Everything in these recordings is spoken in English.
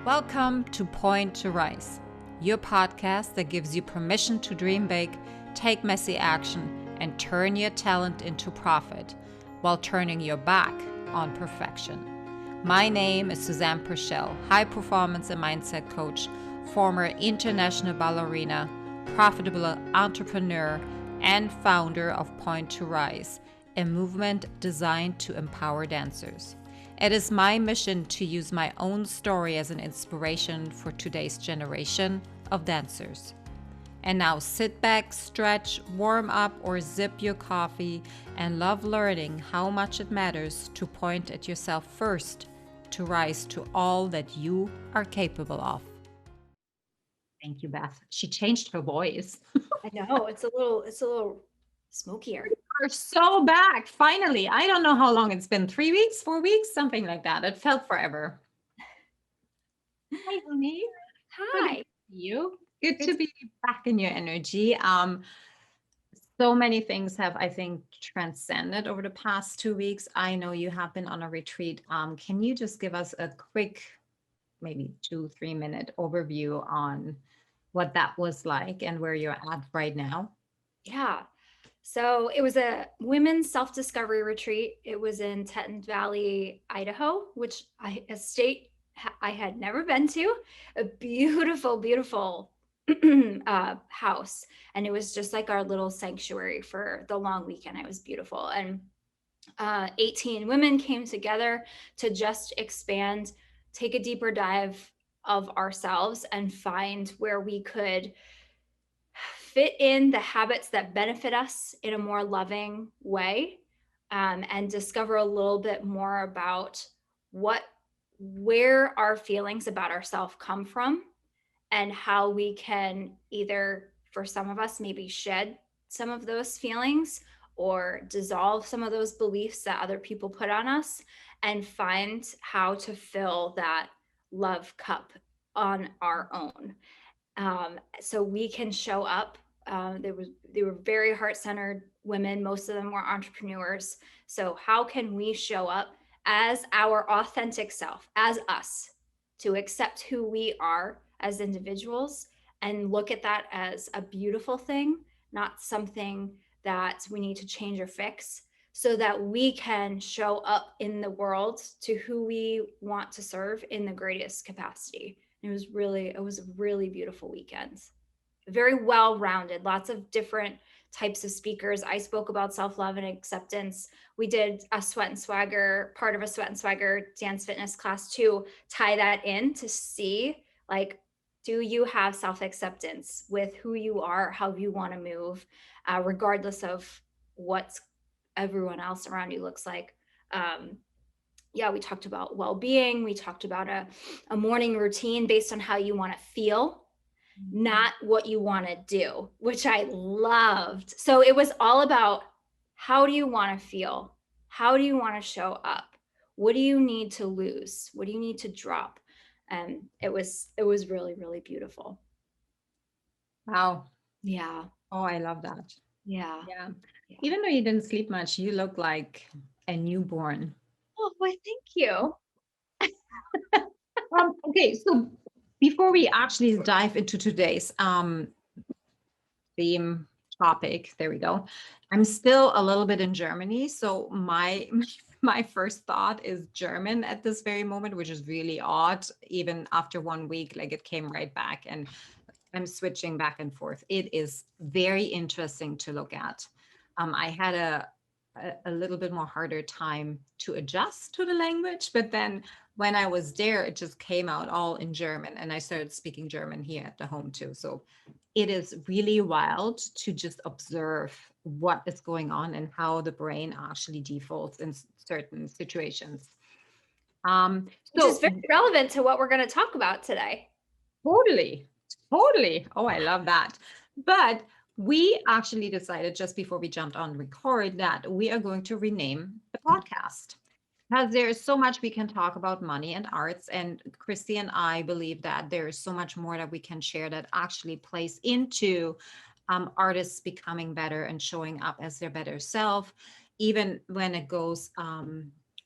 Welcome to Point to Rise, your podcast that gives you permission to dream big, take messy action, and turn your talent into profit while turning your back on perfection. My name is Susanne Purcell, high performance and mindset coach, former international ballerina, profitable entrepreneur, and founder of Point to Rise, a movement designed to empower dancers. It is my mission to use my own story as an inspiration for today's generation of dancers. And now sit back, stretch, warm up, or sip your coffee and love learning how much it matters to point at yourself first to rise to all that you are capable of. Thank you, Beth. She changed her voice. I know it's a little smokier. We're so back, finally. I don't know how long it's been, 3 weeks, 4 weeks, something like that. It felt forever. Hi, honey. Hi. Good to see you. Good to be back in your energy. So many things have, I think, transcended over the past 2 weeks. I know you have been on a retreat. Can you just give us a quick, maybe 2-3 minute overview on what that was like and where you're at right now? Yeah. So it was a women's self-discovery retreat. It was in Teton Valley, Idaho, which a state I had never been to. A beautiful, beautiful house. And it was just like our little sanctuary for the long weekend. It was beautiful. And 18 women came together to just expand, take a deeper dive of ourselves and find where we could fit in the habits that benefit us in a more loving way, and discover a little bit more about where our feelings about ourselves come from and how we can either, for some of us, maybe shed some of those feelings or dissolve some of those beliefs that other people put on us and find how to fill that love cup on our own. So we can show up. They were very heart-centered women. Most of them were entrepreneurs. So how can we show up as our authentic self, as us, to accept who we are as individuals and look at that as a beautiful thing, not something that we need to change or fix, so that we can show up in the world to who we want to serve in the greatest capacity. It was a really beautiful weekend. Very well-rounded, lots of different types of speakers. I spoke about self-love and acceptance. We did a Sweat and Swagger, part of a Sweat and Swagger dance fitness class to tie that in to see, like, do you have self-acceptance with who you are, how you want to move, regardless of what everyone else around you looks like. Yeah, we talked about well-being. We talked about a morning routine based on how you want to feel, not what you want to do, which I loved. So it was all about, how do you want to feel? How do you want to show up? What do you need to lose? What do you need to drop? And it was really, really beautiful. Wow. Yeah. Oh, I love that. Yeah. Yeah. Even though you didn't sleep much, you look like a newborn. Oh, why, thank you. Okay, so before we actually dive into today's theme topic, there we go. I'm still a little bit in Germany, so my first thought is German at this very moment, which is really odd. Even after 1 week, like, it came right back, and I'm switching back and forth. It is very interesting to look at. I had a little bit more harder time to adjust to the language, but then when I was there, it just came out all in German, and I started speaking German here at the home too. So it is really wild to just observe what is going on and how the brain actually defaults in certain situations. Which is very relevant to what we're going to talk about today. Totally. Oh, I love that. But we actually decided just before we jumped on record that we are going to rename the podcast, because there is so much we can talk about money and arts. And Christy and I believe that there is so much more that we can share that actually plays into artists becoming better and showing up as their better self, even when it goes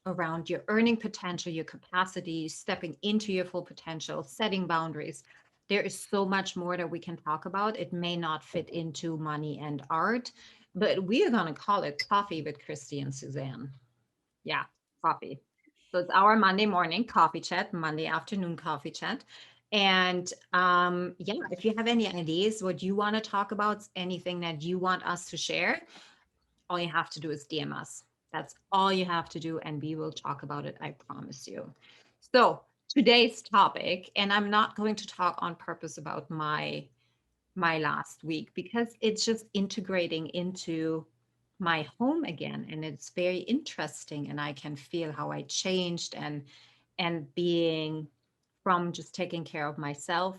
around your earning potential, your capacity, stepping into your full potential, setting boundaries. There is so much more that we can talk about. It may not fit into money and art, but we are going to call it Coffee with Christy and Suzanne. Yeah, coffee. So it's our Monday morning coffee chat, Monday afternoon coffee chat. And yeah, if you have any ideas, what you want to talk about, anything that you want us to share, all you have to do is DM us. That's all you have to do, and we will talk about it. I promise you. So today's topic, and I'm not going to talk on purpose about my last week because it's just integrating into my home again, and it's very interesting, and I can feel how I changed and being from just taking care of myself,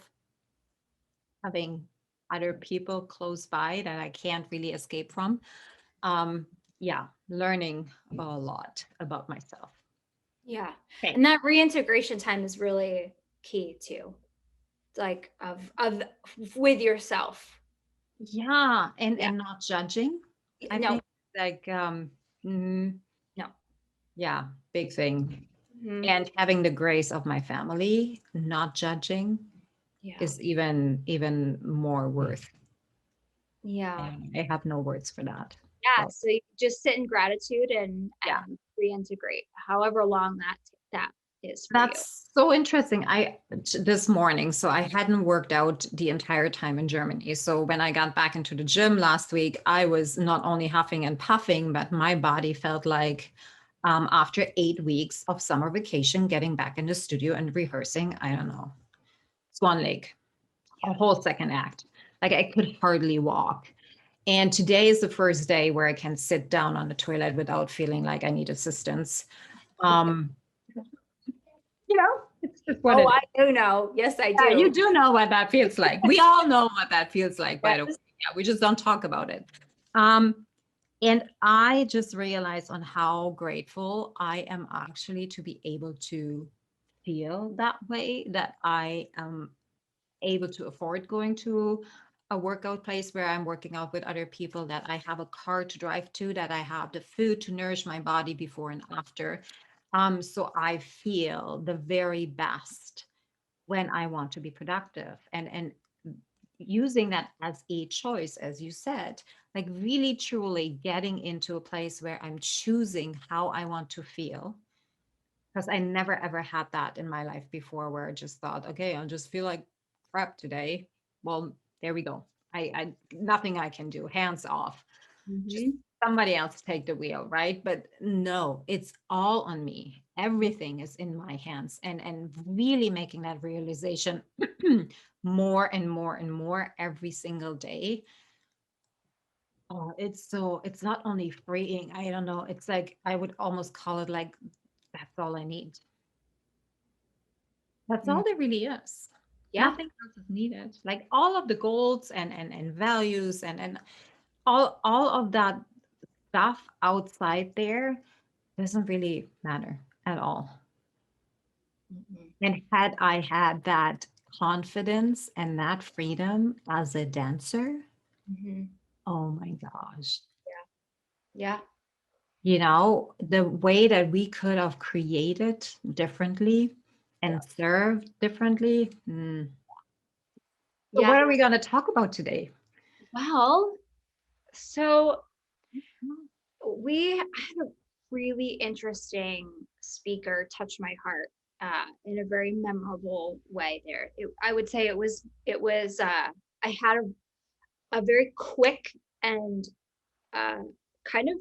having other people close by that I can't really escape from. um yeah, learning a lot about myself. Yeah. Okay. And that reintegration time is really key too. Like of with yourself. Yeah, Yeah. and not judging, I No, think, like mm, no. yeah, big thing. Mhm. And having the grace of my family, not judging, Yeah. is even more worth. Yeah. I have no words for that. Yeah. So So you just sit in gratitude yeah, and reintegrate, however long that is for you. that's so interesting. This morning, so I hadn't worked out the entire time in Germany. So when I got back into the gym last week, I was not only huffing and puffing, but my body felt like, after 8 weeks of summer vacation, getting back in the studio and rehearsing, I don't know, Swan Lake, a whole second act. Like I could hardly walk. And today is the first day where I can sit down on the toilet without feeling like I need assistance. Um, you know, it's just what Oh, it I is. do know. Yes, I Yeah, you do. do know what that feels like. We all know what that feels like, by the way. Yes. Yeah, we just don't talk about it. Um, and I just realized on how grateful I am actually to be able to feel that way, that I am able to afford going to a workout place where I'm working out with other people, that I have a car to drive to, that I have the food to nourish my body before and after. So I feel the very best when I want to be productive, and using that as a choice, as you said, like really truly getting into a place where I'm choosing how I want to feel. Because I never ever had that in my life before, where I just thought, okay, I'll just feel like crap today. Well, there we go. I nothing I can do, hands off. Just Hmm. somebody else take the wheel, right? But no, it's all on me. Everything is in my hands, and really making that realization more and more and more every single day. Oh, it's not only freeing. I don't know. It's like I would almost call it like that's all I need. That's all there really is. Yeah. Nothing else is needed. Like all of the goals and values and all of that stuff outside there doesn't really matter at all. Mhm. And had I had that confidence and that freedom as a dancer, Mhm. oh my gosh. Yeah. You know, the way that we could have created differently Yeah. and served differently. So Yeah. what are we going to talk about today? Well, so we had a really interesting speaker touch my heart in a very memorable way there. I would say it was I had a very quick and uh, kind of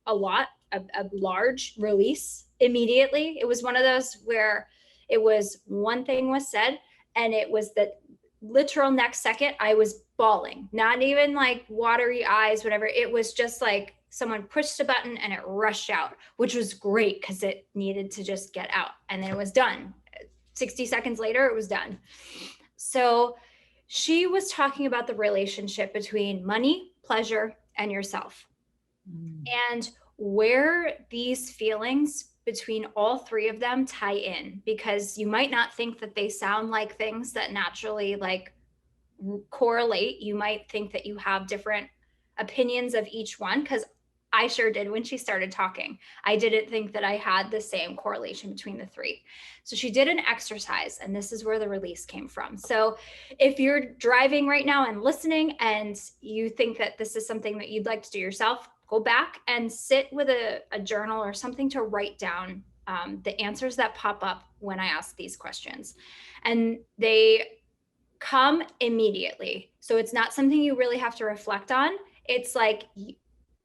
a large release immediately. It was one of those where it was one thing was said, and it was the literal next second I was bawling, not even like watery eyes, whatever. It was just like someone pushed a button and it rushed out, which was great because it needed to just get out, and then it was done. 60 seconds later, it was done. So she was talking about the relationship between money, pleasure, and yourself, Mm. and where these feelings between all three of them tie in, because you might not think that they sound like things that naturally like correlate. You might think that you have different opinions of each one, because I sure did when she started talking. I didn't think that I had the same correlation between the three. So she did an exercise, and this is where the release came from. So if you're driving right now and listening and you think that this is something that you'd like to do yourself, go back and sit with a journal or something to write down the answers that pop up when I ask these questions. And they come immediately. So it's not something you really have to reflect on. It's like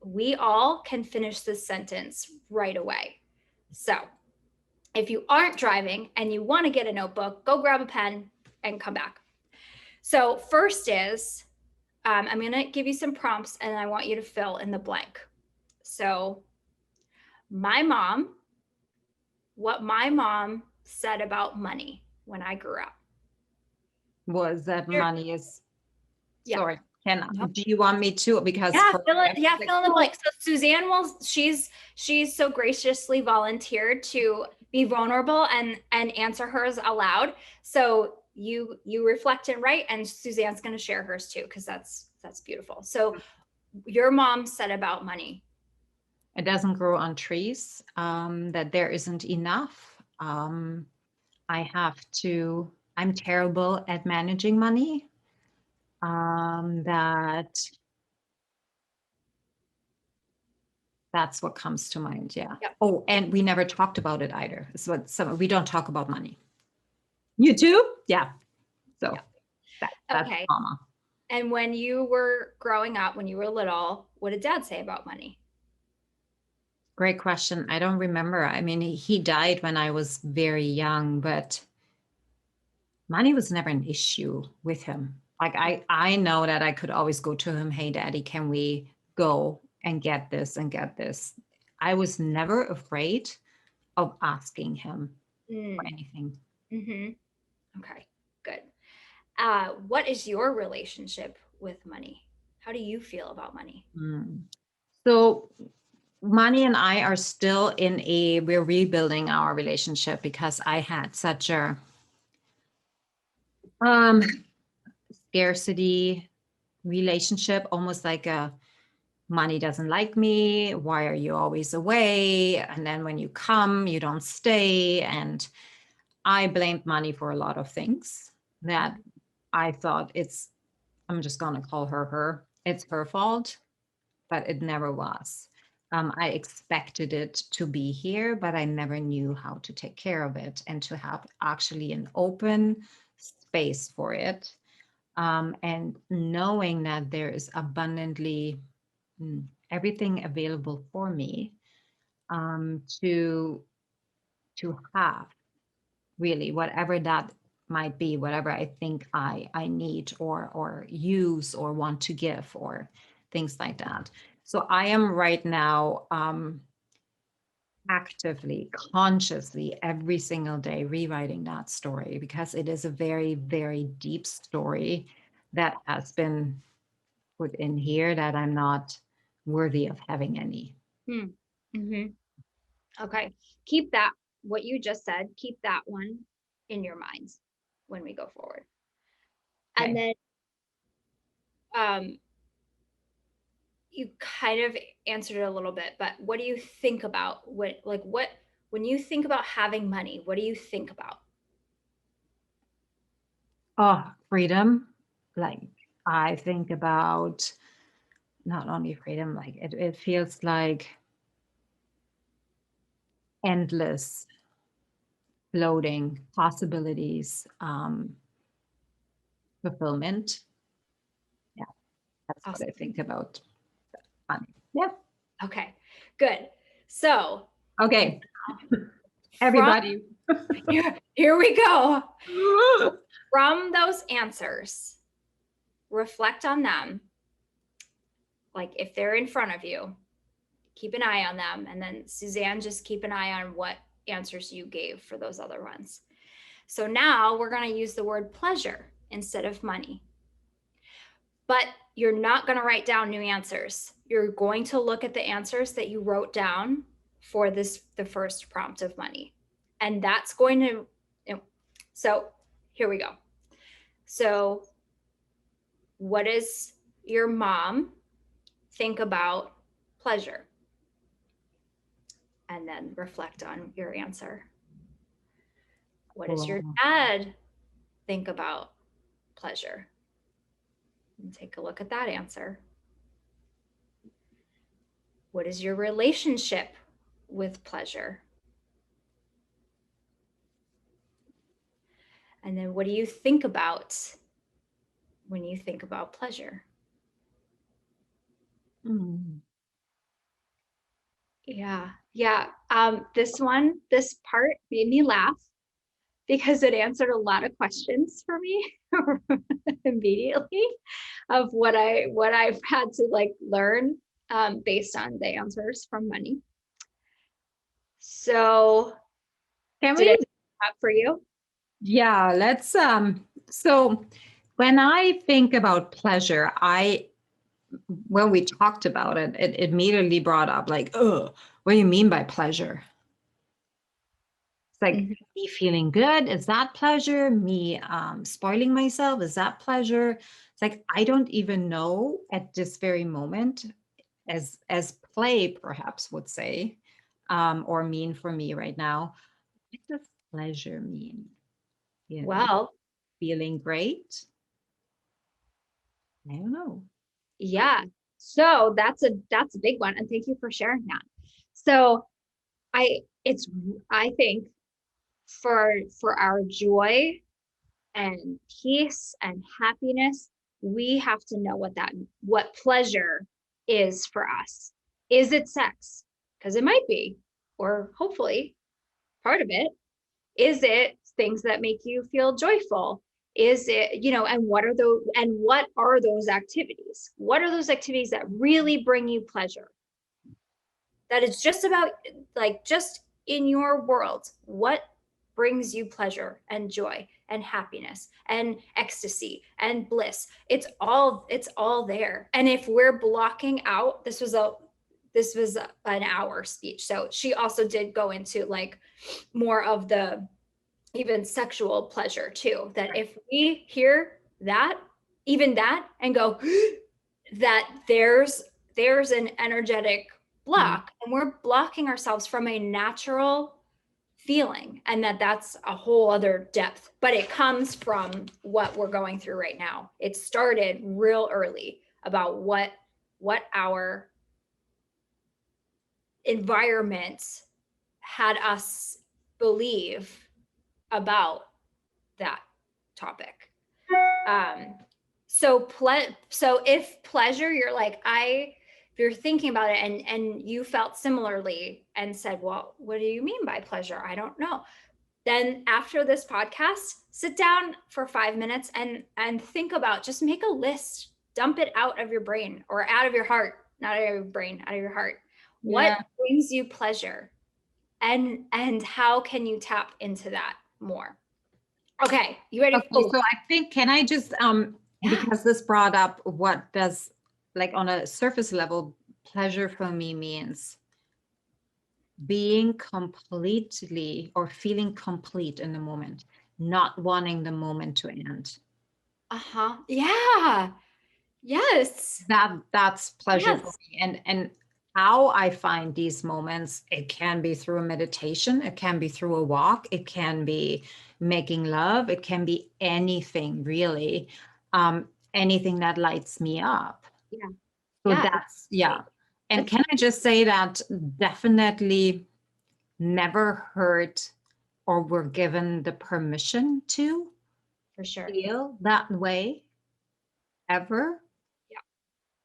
we all can finish this sentence right away. So if you aren't driving and you want to get a notebook, go grab a pen and come back. So first is, I'm going to give you some prompts and I want you to fill in the blank. So what my mom said about money when I grew up. Was that money is, Yeah. sorry, Nope. do you want me to? Because fill in the blank. So Susanne she's so graciously volunteered to be vulnerable and answer hers aloud. So you reflect and write, and Suzanne's going to share hers too, because that's beautiful. So your mom said about money. It doesn't grow on trees, that there isn't enough. I'm terrible at managing money. That's what comes to mind. Yeah. Yep. Oh, and we never talked about it either. So we don't talk about money. You too? Yeah. So that's Okay. mama. And when you were growing up, when you were little, what did Dad say about money? Great question. I don't remember. I mean, he died when I was very young, but money was never an issue with him. Like I know that I could always go to him, hey, Daddy, can we go and get this and get this? I was never afraid of asking him for anything. Mm-hmm. Okay, good. What is your relationship with money? How do you feel about money? So money and I are still we're rebuilding our relationship because I had such a scarcity relationship, almost like a money doesn't like me. Why are you always away? And then when you come, you don't stay. And I blamed money for a lot of things that I thought I'm just going to call her. It's her fault, but it never was. I expected it to be here, but I never knew how to take care of it and to have actually an open space for it. And knowing that there is abundantly everything available for me to have really whatever that might be, whatever I think I need or use or want to give or things like that. So I am right now actively, consciously, every single day rewriting that story because it is a very, very deep story that has been put in here that I'm not worthy of having any. Mm-hmm. Okay. Keep that, what you just said, keep that one in your minds when we go forward. Okay. And then you kind of answered it a little bit, but what do you think about when you think about having money, what do you think about? Oh, freedom. Like I think about not only freedom, like it feels like endless floating possibilities, fulfillment. Yeah, that's Awesome. what I think about money. Yeah. Okay, good. So, okay, everybody. Here we go. From those answers, reflect on them. Like if they're in front of you, keep an eye on them. And then Suzanne, just keep an eye on what answers you gave for those other ones. So now we're going to use the word pleasure instead of money. But you're not going to write down new answers. You're going to look at the answers that you wrote down for the first prompt of money. And that's going to, so here we go. So what does your mom think about pleasure? and then reflect on your answer. What does your Wow. dad think about pleasure? And take a look at that answer. What is your relationship with pleasure? And then what do you think about when you think about pleasure? Mm. Yeah. Yeah. This part made me laugh because it answered a lot of questions for me immediately of what I've had to like learn based on the answers from money. So Can did it we? up for you? Yeah, let's so when I think about pleasure, when we talked about it, it immediately brought up like, oh, what do you mean by pleasure? It's like Mhm. me feeling good. Is that pleasure? Me spoiling myself? Is that pleasure? It's like I don't even know at this very moment, as play perhaps would say, or mean for me right now. What does pleasure mean? You know, Well, feeling great? I don't know. yeah. So that's a big one. And thank you for sharing that. So I it's I think for our joy and peace and happiness, we have to know what pleasure is for us. Is it sex? Because it might be, or hopefully part of it. Is it things that make you feel joyful? Is it, and what are those activities? What are those activities that really bring you pleasure? That is just about like just in your world, what brings you pleasure and joy and happiness and ecstasy and bliss? It's all there. And if we're blocking out, this was an hour speech. So she also did go into like more of the even sexual pleasure too, that if we hear that, even that, and go that there's an energetic Mhm. block, and we're blocking ourselves from a natural feeling, and that's a whole other depth, but it comes from what we're going through right now. It started real early about what our environment had us believe about that topic. So if pleasure, you're like, if you're thinking about it and you felt similarly and said, well, what do you mean by pleasure? I don't know. Then after this podcast, sit down for 5 minutes and think about, just make a list, dump it out of your brain or out of your heart, not out of your brain, out of your heart. What Yeah. brings you pleasure? And how can you tap into that more? Okay, you ready? Okay, so I think, can I just Yeah. because this brought up what does, like, on a surface level, pleasure for me means being completely or feeling complete in the moment, not wanting the moment to end. Uh-huh. Yeah. Yes. That's pleasure for Yes. me. And how I find these moments, it can be through a meditation, it can be through a walk, it can be making love, it can be anything really. Anything that lights me up. Yeah. So Yeah. that's, yeah. And That's can I just say that definitely never heard or were given the permission to for sure. feel that way ever. Yeah.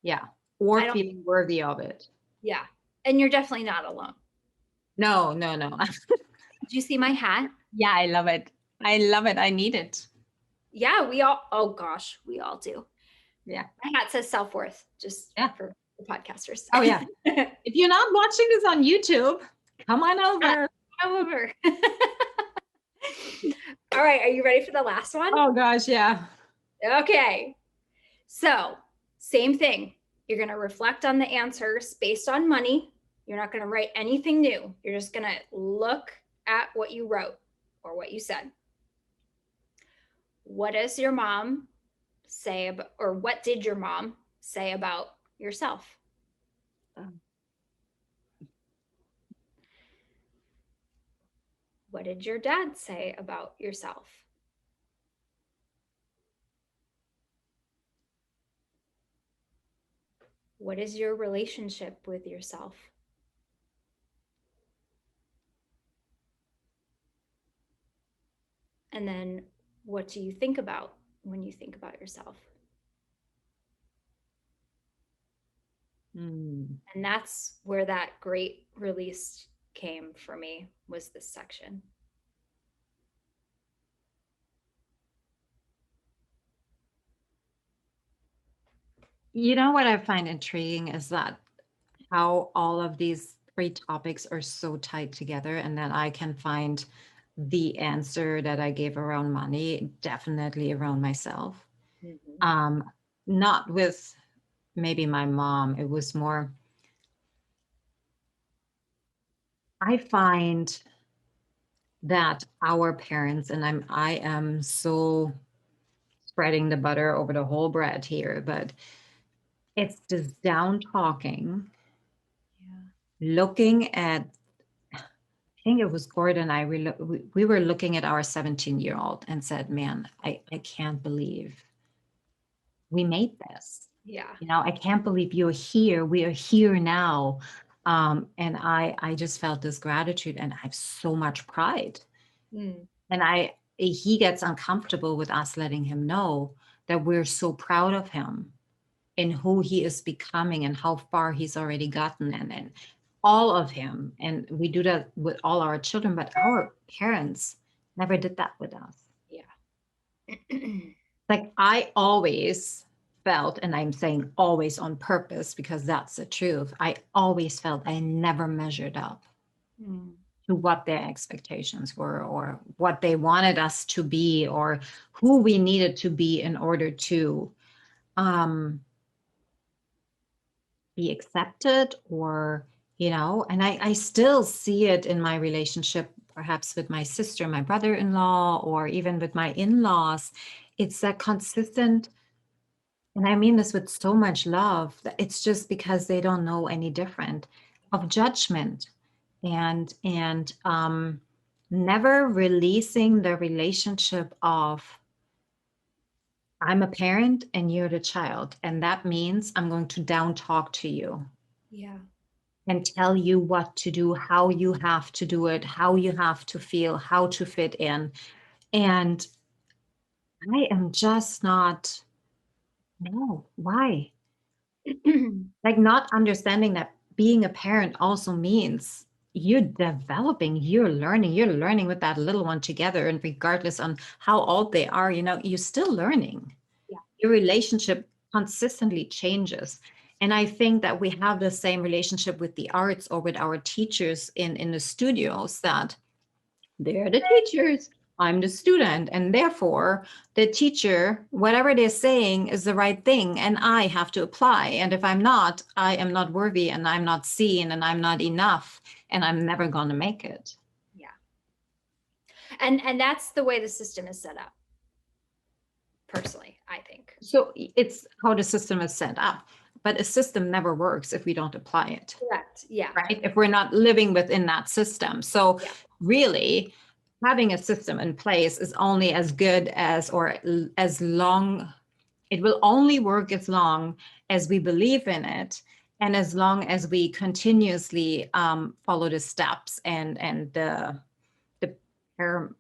Yeah. Or I don't, feeling worthy of it. yeah. And you're definitely not alone. No, no, no. Did you see my hat? Yeah, I love it. I love it. I need it. Yeah, oh gosh, we all do. Yeah. My hat says self-worth, just Yeah. for the podcasters. Oh, yeah. If you're not watching this on YouTube, come on over. However. All right, are you ready for the last one? Oh, gosh. Yeah. Okay. So, same thing. You're going to reflect on the answers based on money. You're not going to write anything new. You're just going to look at what you wrote or what you said. What does your mom say about, or what did your mom say about yourself? What did your dad say about yourself? What is your relationship with yourself? And then what do you think about when you think about yourself? Mm. And that's where that great release came for me, was this section. You know what I find intriguing is that how all of these three topics are so tied together, and then I can find the answer that I gave around money definitely around myself. Mm-hmm. Not with maybe my mom. It was more, I find that our parents, and I am so spreading the butter over the whole bread here, but it's just down talking, Yeah. looking at, I think it was Gordon and I, we were looking at our 17-year-old and said, man, I can't believe we made this. Yeah. You know, I can't believe you're here. We are here now. And I just felt this gratitude, and I have so much pride. Mm. And he gets uncomfortable with us letting him know that we're so proud of him and who he is becoming and how far he's already gotten, and all of him. And we do that with all our children, but our parents never did that with us. Yeah. Like, I always felt, and I'm saying always on purpose because that's the truth, I always felt I never measured up Mm. to what their expectations were, or what they wanted us to be, or who we needed to be in order to um, be accepted, or, and I still see it in my relationship, perhaps with my sister, my brother-in-law, or even with my in-laws. It's that consistent, and I mean this with so much love, that it's just because they don't know any different, of judgment, and never releasing the relationship of, I'm a parent and you're the child, and that means I'm going to down talk to you Yeah. and tell you what to do, how you have to do it, how you have to feel, how to fit in. And I am just not, no, why? Like, not understanding that being a parent also means you're developing, you're learning with that little one together. And regardless on how old they are, you're still learning. Yeah. Your relationship consistently changes. And I think that we have the same relationship with the arts, or with our teachers in the studios, that they're the teachers, I'm the student, and therefore the teacher, whatever they're saying is the right thing, and I have to apply. And if I'm not, I am not worthy, and I'm not seen, and I'm not enough, and I'm never going to make it. Yeah. And that's the way the system is set up. Personally, I think. So it's how the system is set up, but a system never works if we don't apply it. Correct. Yeah. Right? If we're not living within that system. So Yeah. really, having a system in place is only as good as, or as long, it will only work as long as we believe in it, and as long as we continuously follow the steps and the param-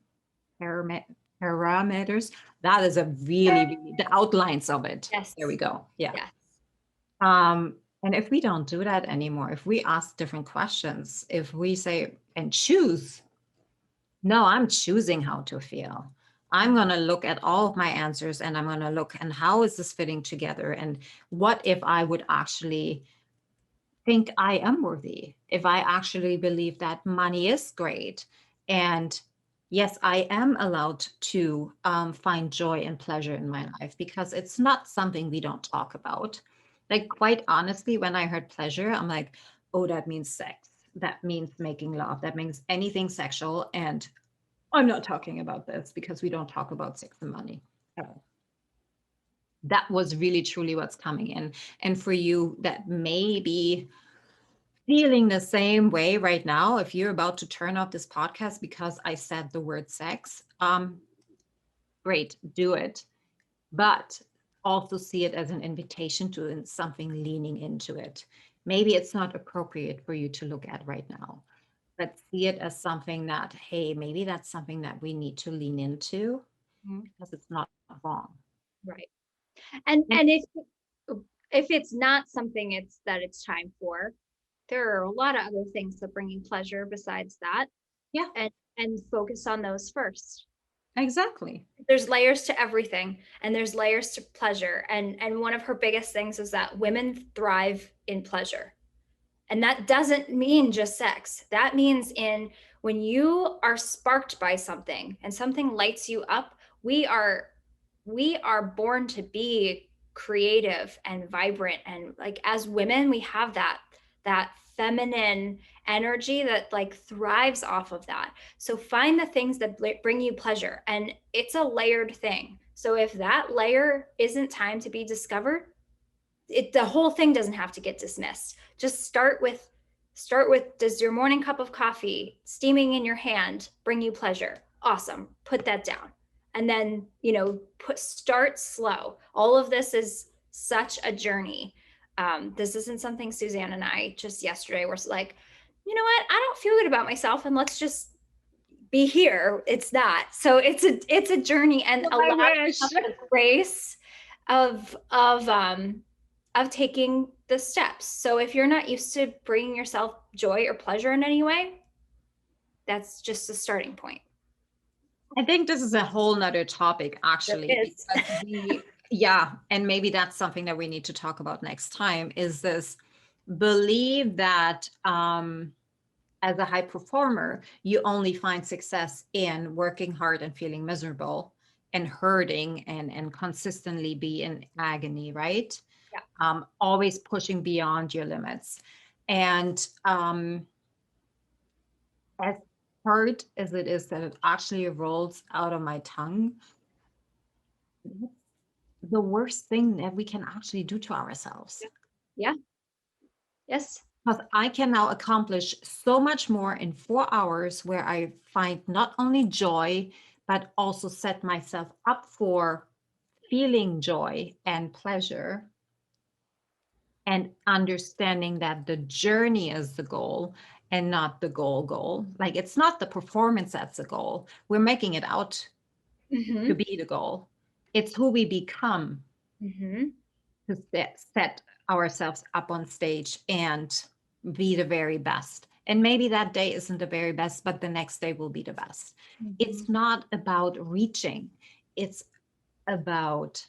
param- parameters. That is a really the outlines of it. Yes. There we go. Yeah. Yes. And if we don't do that anymore, if we ask different questions, if we say and choose, no, I'm choosing how to feel. I'm going to look at all of my answers, and I'm going to look, and how is this fitting together? And what if I would actually think I am worthy? If I actually believe that money is great, and yes, I am allowed to find joy and pleasure in my life, because it's not something we don't talk about. Like, quite honestly, when I heard pleasure, I'm like, oh, that means sex. That means making love. That means anything sexual. And I'm not talking about this, because we don't talk about sex and money at all. That was really truly what's coming in. And for you, that maybe feeling the same way right now. If you're about to turn off this podcast because I said the word sex, great, do it. But also see it as an invitation to something leaning into it. Maybe it's not appropriate for you to look at right now, but see it as something that, hey, maybe that's something that we need to lean into Mhm. because it's not wrong. Right. And And if it's not something it's time for, there are a lot of other things that bring you pleasure besides that, yeah, and focus on those first. exactly. There's layers to everything, and there's layers to pleasure, and one of her biggest things is that women thrive in pleasure. And that doesn't mean just sex. That means in when you are sparked by something and something lights you up, we are born to be creative and vibrant, and like as women we have that feminine energy that like thrives off of that. So find the things that bring you pleasure, and it's a layered thing. So if that layer isn't time to be discovered, the whole thing doesn't have to get dismissed. Just start with does your morning cup of coffee steaming in your hand bring you pleasure? Awesome. Put that down. And then, start slow. All of this is such a journey. This isn't something Susanne and I just yesterday were like, you know what? I don't feel good about myself, and let's just be here. It's not. So it's a journey, and Oh allow my gosh. yourself the grace of taking the steps. So if you're not used to bringing yourself joy or pleasure in any way, that's just a starting point. I think this is a whole nother topic, There actually, is. because yeah, and maybe that's something that we need to talk about next time is this believe that as a high performer, you only find success in working hard and feeling miserable and hurting and consistently be in agony, right? Yeah. Always pushing beyond your limits. And as hard as it is that it actually rolls out of my tongue, the worst thing that we can actually do to ourselves. Yeah. Yes. Because I can now accomplish so much more in 4 hours where I find not only joy, but also set myself up for feeling joy and pleasure and understanding that the journey is the goal and not the goal. Like it's not the performance that's the goal. We're making it out to Mm-hmm. be the goal. It's who we become Mm-hmm. to set ourselves up on stage and be the very best. And maybe that day isn't the very best, but the next day will be the best. Mm-hmm. It's not about reaching, it's about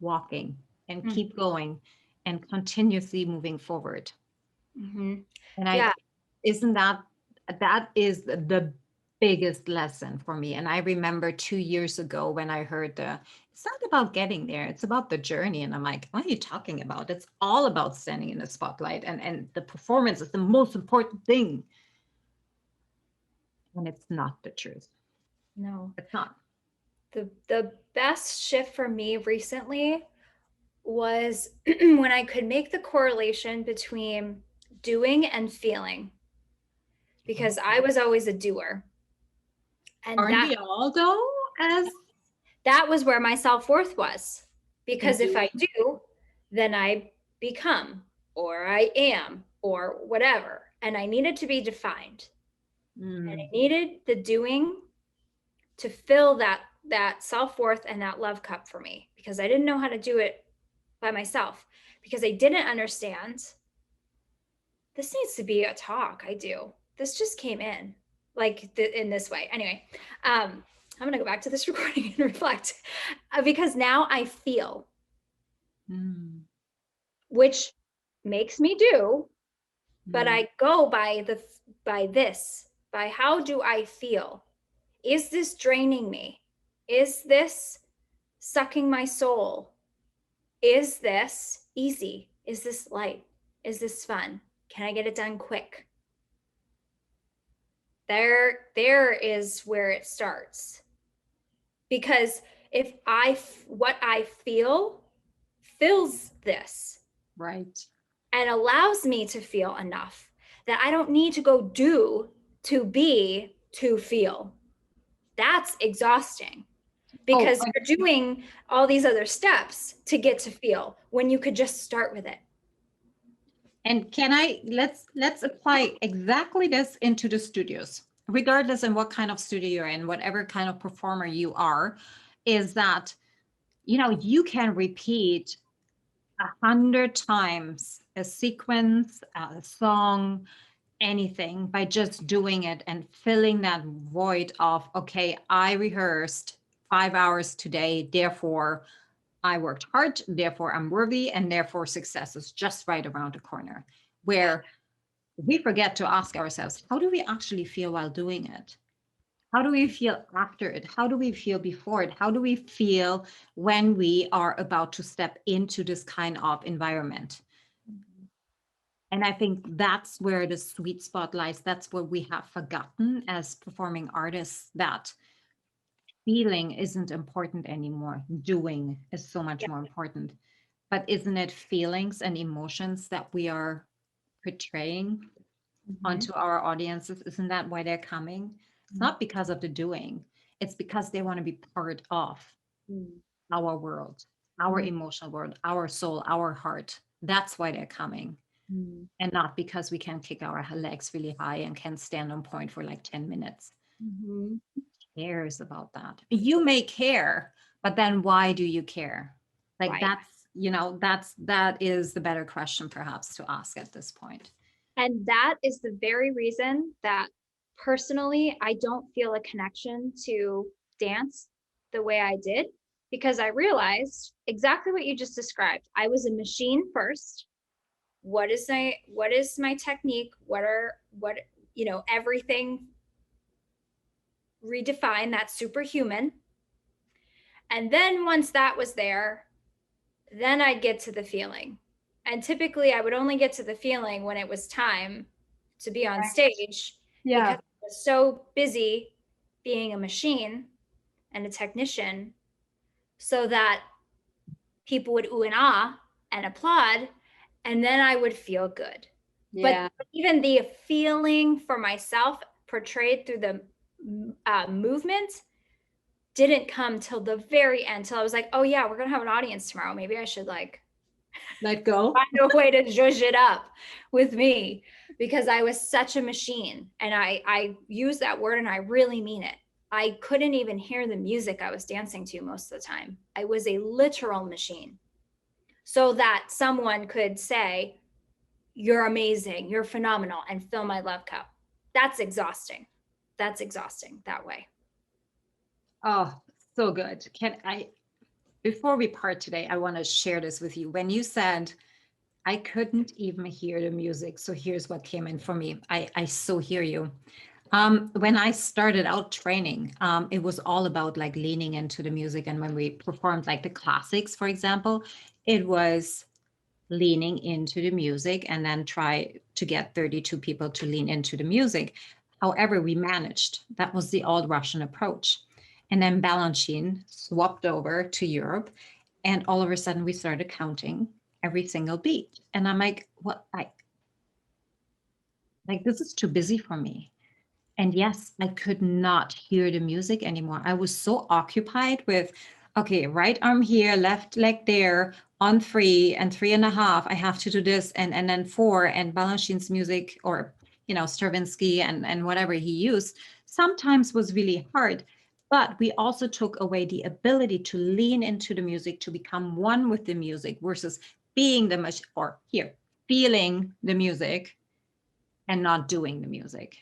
walking and keep going and continuously moving forward. Mm-hmm. And I Yeah. isn't that is the biggest lesson for me. And I remember 2 years ago when I heard it's not about getting there, it's about the journey. And I'm like, what are you talking about? It's all about standing in the spotlight and the performance is the most important thing. And it's not the truth. No. It's not. The best shift for me recently was when I could make the correlation between doing and feeling, because I was always a doer. And Aren't that we all though? As that was where my self-worth was. in Because if I doing. do, then I become, or I am, or whatever. And I needed to be defined. And Mm, I needed the doing to fill that self-worth and that love cup for me, because I didn't know how to do it by myself, because I didn't understand this needs to be a talk. I do. This just came in like in this way. Anyway, I'm going to go back to this recording and reflect, because now I feel, mm, which makes me do, but mm. I go by how do I feel? Is this draining me? Is this sucking my soul? Is this easy? Is this light? Is this fun? Can I get it done quick? There is where it starts. Because if what I feel fills this, Right. and allows me to feel enough, that I don't need to go do to be to feel. That's exhausting Oh, because you're doing all these other steps to get to feel when you could just start with it. and let's apply exactly this into the studios, regardless in what kind of studio you're in, whatever kind of performer you are, is that, you can repeat 100 times a sequence, a song, anything by just doing it and filling that void of, okay, I rehearsed 5 hours today, therefore I worked hard, therefore I'm worthy, and therefore success is just right around the corner. Where we forget to ask ourselves, how do we actually feel while doing it? How do we feel after it? How do we feel before it? How do we feel when we are about to step into this kind of environment? And I think that's where the sweet spot lies. That's what we have forgotten as performing artists, that feeling isn't important anymore. Doing is so much Yeah. more important. But isn't it feelings and emotions that we are portraying onto our audiences? Isn't that why they're coming? It's not because of the doing, it's because they want to be part of our world, our emotional world, our soul, our heart. That's why they're coming. And not because we can kick our legs really high and can stand on point for like 10 minutes. Mm-hmm. Who cares about that? You may care, but then why do you care? Like Right. that is the better question perhaps to ask at this point. And that is the very reason that personally, I don't feel a connection to dance the way I did, because I realized exactly what you just described. I was a machine first. What is my technique? Everything redefined, that's superhuman. And then once that was there, then I'd get to the feeling. And typically I would only get to the feeling when it was time to be on stage, because I was so busy being a machine and a technician, so that people would ooh and ah and applaud, and then I would feel good. Yeah. But even the feeling for myself portrayed through the movement didn't come till the very end, till I was like, oh yeah, we're gonna have an audience tomorrow. Maybe I should Let go. find a way to zhuzh it up with me, because I was such a machine. And I use that word and I really mean it. I couldn't even hear the music I was dancing to most of the time. I was a literal machine. So that someone could say, you're amazing, you're phenomenal, and fill my love cup. That's exhausting. That's exhausting that way. Oh, so good. Before we part today, I want to share this with you. When you said, I couldn't even hear the music, so here's what came in for me. I so hear you. When I started out training, it was all about like leaning into the music. And when we performed like the classics, for example, it was leaning into the music and then try to get 32 people to lean into the music. However, we managed. That was the old Russian approach. And then Balanchine swapped over to Europe. And all of a sudden we started counting every single beat. And I'm like, what? Like this is too busy for me. And yes, I could not hear the music anymore. I was so occupied with, okay, right arm here, left leg there, on 3 and 3.5. I have to do this, and then 4. And Balanchine's music, or Stravinsky and whatever he used, sometimes was really hard. But we also took away the ability to lean into the music, to become one with the music, versus being feeling the music and not doing the music.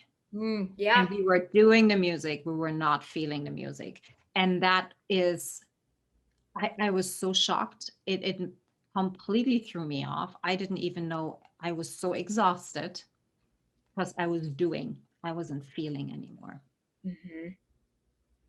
Yeah. And we were doing the music, we were not feeling the music. And that is, I was so shocked. It completely threw me off. I didn't even know. I was so exhausted because I was doing, I wasn't feeling anymore. Mm-hmm.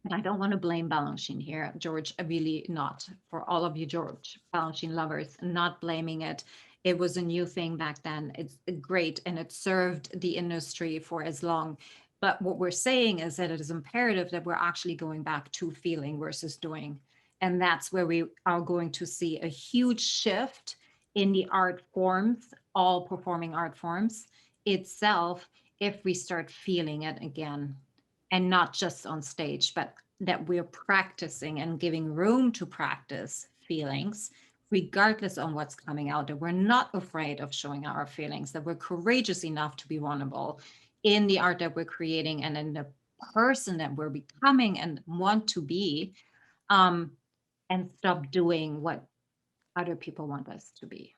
And I don't want to blame Balanchine here, George. Really not. For all of you George Balanchine lovers, not blaming it. It was a new thing back then. It's great, and it served the industry for as long. But what we're saying is that it is imperative that we're actually going back to feeling versus doing. And that's where we are going to see a huge shift in the art forms, all performing art forms itself, if we start feeling it again, and not just on stage, but that we're practicing and giving room to practice feelings, regardless on what's coming out, that we're not afraid of showing our feelings, that we're courageous enough to be vulnerable in the art that we're creating and in the person that we're becoming and want to be, um, and stop doing what other people want us to be.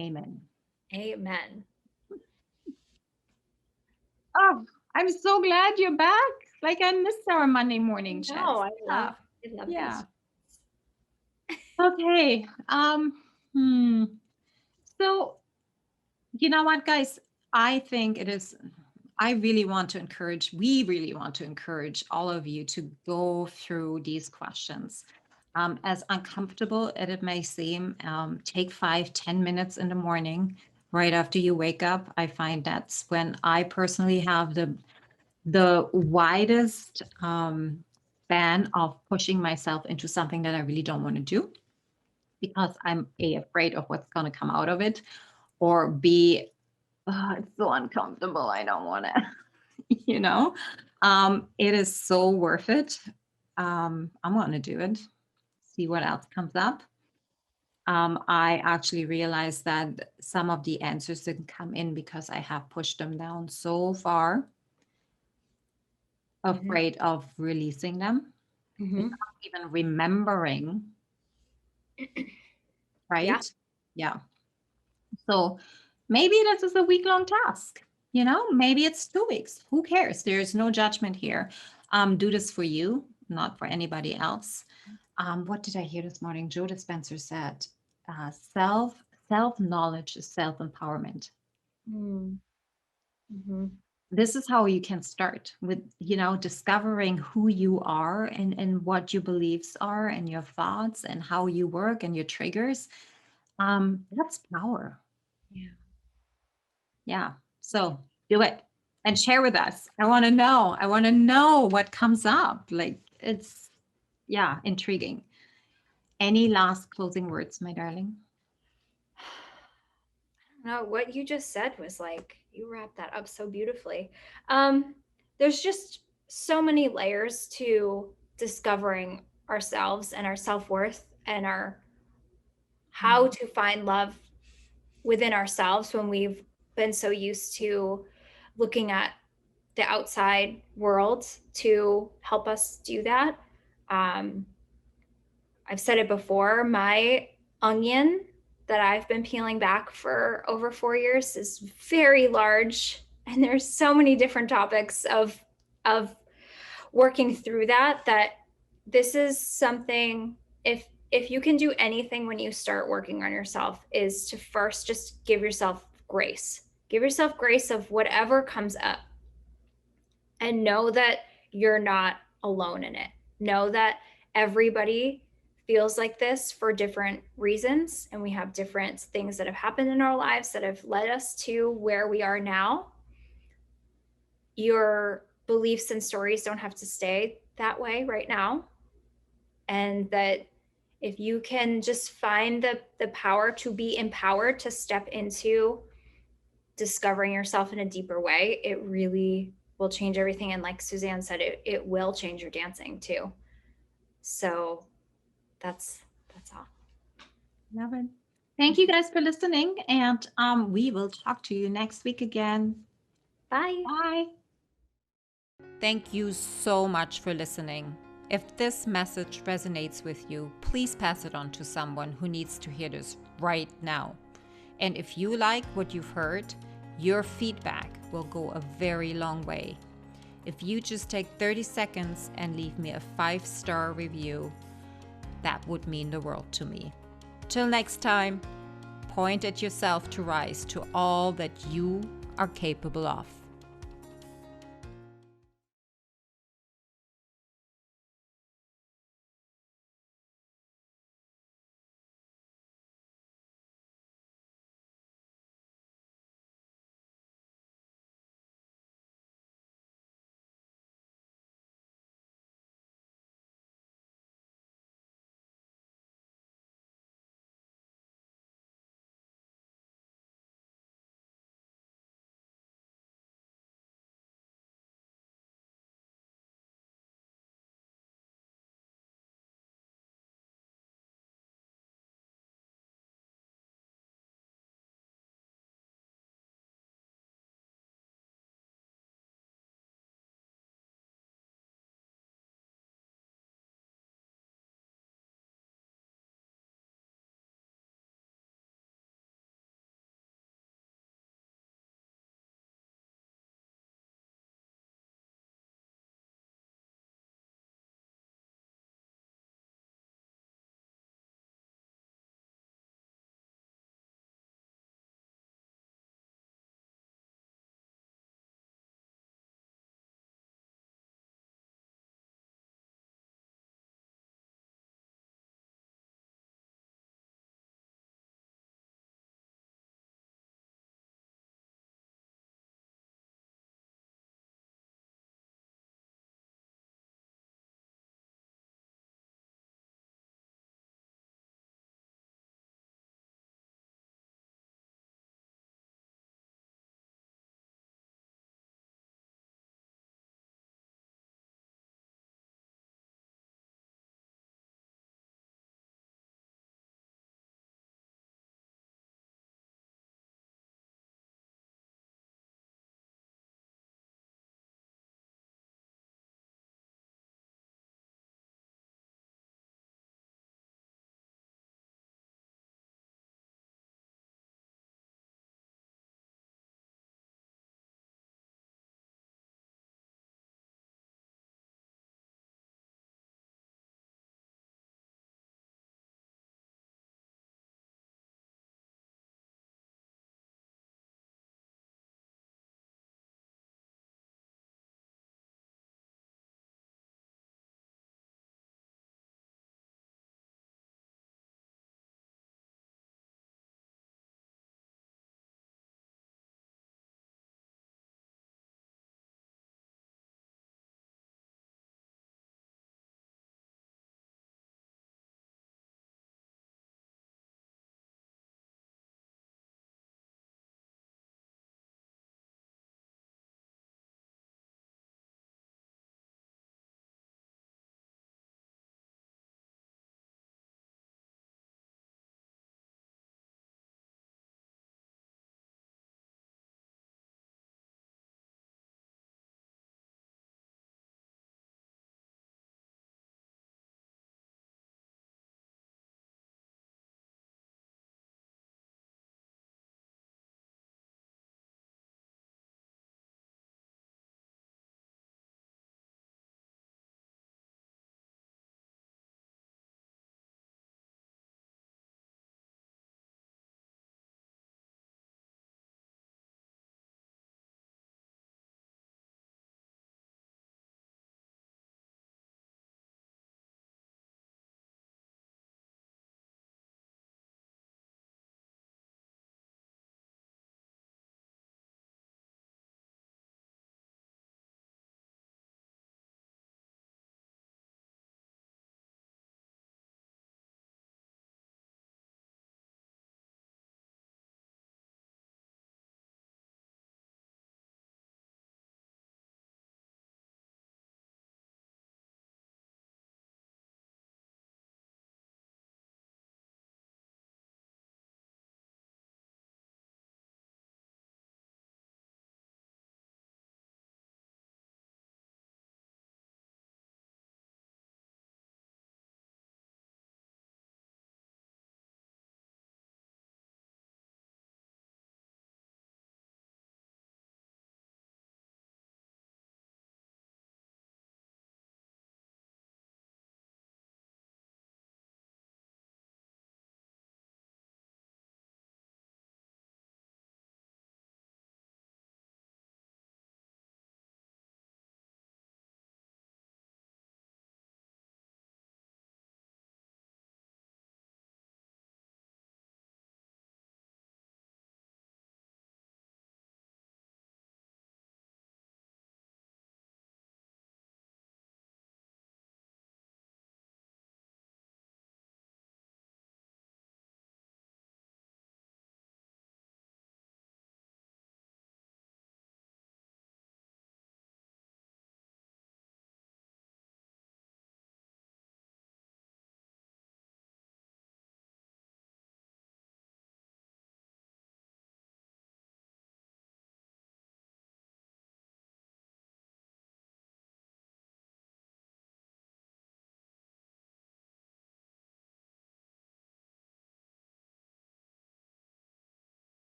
Amen. Amen. Oh, I'm so glad you're back. Like I missed our Monday morning chats. No, I love Yeah. these. Okay. So you know what, guys? I think it is. I really want to encourage. We really want to encourage all of you to go through these questions. As uncomfortable as it may seem, take 5-10 minutes in the morning, right after you wake up. I find that's when I personally have the widest span of pushing myself into something that I really don't want to do, because I'm afraid of what's going to come out of it, or B, it's so uncomfortable, I don't want to, you know. It is so worth it. I'm going to do it, see what else comes up. I actually realized that some of the answers didn't come in because I have pushed them down so far, afraid of releasing them, without even remembering. Right? Yeah. So maybe this is a week-long task. You know, maybe it's 2 weeks. Who cares? There's no judgment here. Do this for you, not for anybody else. What did I hear this morning? Joe Dispenza said, self-knowledge is self-empowerment. This is how you can start with, you know, discovering who you are and what your beliefs are and your thoughts and how you work and your triggers. That's power. Yeah. So do it and share with us. I want to know. I want to know what comes up. Like it's, yeah, intriguing. Any last closing words, my darling? No, what you just said was like, you wrapped that up so beautifully. There's just so many layers to discovering ourselves and our self-worth and our how to find love within ourselves when we've been so used to looking at the outside world to help us do that. I've said it before, my onion that I've been peeling back for over 4 years is very large, and there's so many different topics of working through that this is something, if you can do anything when you start working on yourself, is to first just give yourself grace. Give yourself grace of whatever comes up, and know that you're not alone in it. Know that everybody feels like this for different reasons, and we have different things that have happened in our lives that have led us to where we are now. Your beliefs and stories don't have to stay that way right now, and that if you can just find the power to be empowered to step into discovering yourself in a deeper way, it really will change everything. And like Susanne said, it will change your dancing too. So that's all. Love it. Thank you guys for listening, and we will talk to you next week again. Bye. Bye. Thank you so much for listening. If this message resonates with you, please pass it on to someone who needs to hear this right now. And if you like what you've heard, your feedback will go a very long way. If you just take 30 seconds and leave me a 5-star review, that would mean the world to me. Till next time, point at yourself to rise to all that you are capable of.